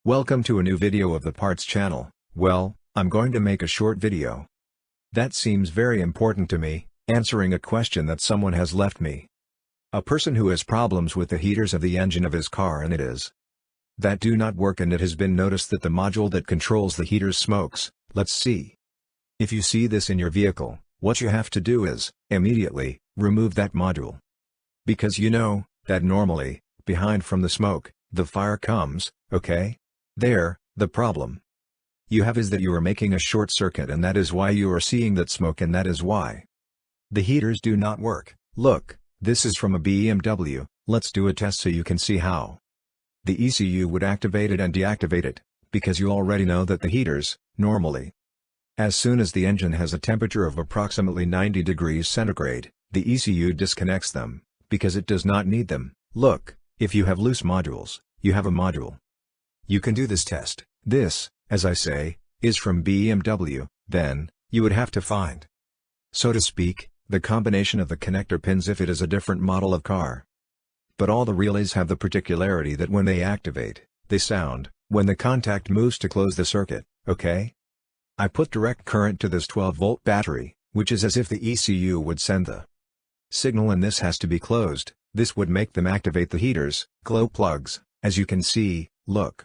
Welcome to a new video of the Parts channel. Well, I'm going to make a short video. That seems very important to me, answering a question that someone has left me. A person who has problems with the heaters of the engine of his car and it is that do not work, and it has been noticed that the module that controls the heaters smokes. Let's see. If you see this in your vehicle, what you have to do is, immediately, remove that module. Because you know, that normally, behind from the smoke, the fire comes, okay? There, the problem you have is that you are making a short circuit, and that is why you are seeing that smoke, and that is why the heaters do not work. Look, this is from a BMW, let's do a test so you can see how the ECU would activate it and deactivate it, because you already know that the heaters, normally, as soon as the engine has a temperature of approximately 90 degrees centigrade, the ECU disconnects them, because it does not need them. Look, if you have loose modules, you have a module. You can do this test. This, as I say, is from BMW, then, you would have to find, so to speak, the combination of the connector pins if it is a different model of car. But all the relays have the particularity that when they activate, they sound, when the contact moves to close the circuit, okay? I put direct current to this 12-volt battery, which is as if the ECU would send the signal, and this has to be closed. This would make them activate the heaters, glow plugs, as you can see. Look.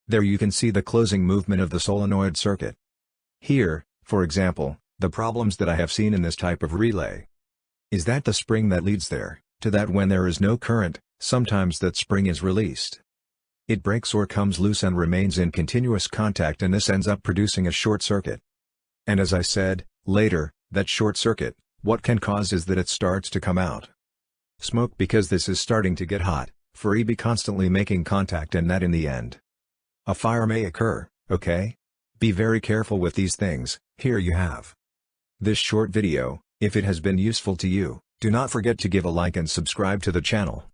There you can see the closing movement of the solenoid circuit. Here, for example, the problems that I have seen in this type of relay is that the spring that leads there, to that when there is no current, sometimes that spring is released. It breaks or comes loose and remains in continuous contact, and this ends up producing a short circuit. And as I said, later, that short circuit, what can cause is that it starts to come out smoke, because this is starting to get hot, for EB constantly making contact, and that in the end, a fire may occur, okay? Be very careful with these things. Here you have this short video. If it has been useful to you, do not forget to give a like and subscribe to the channel.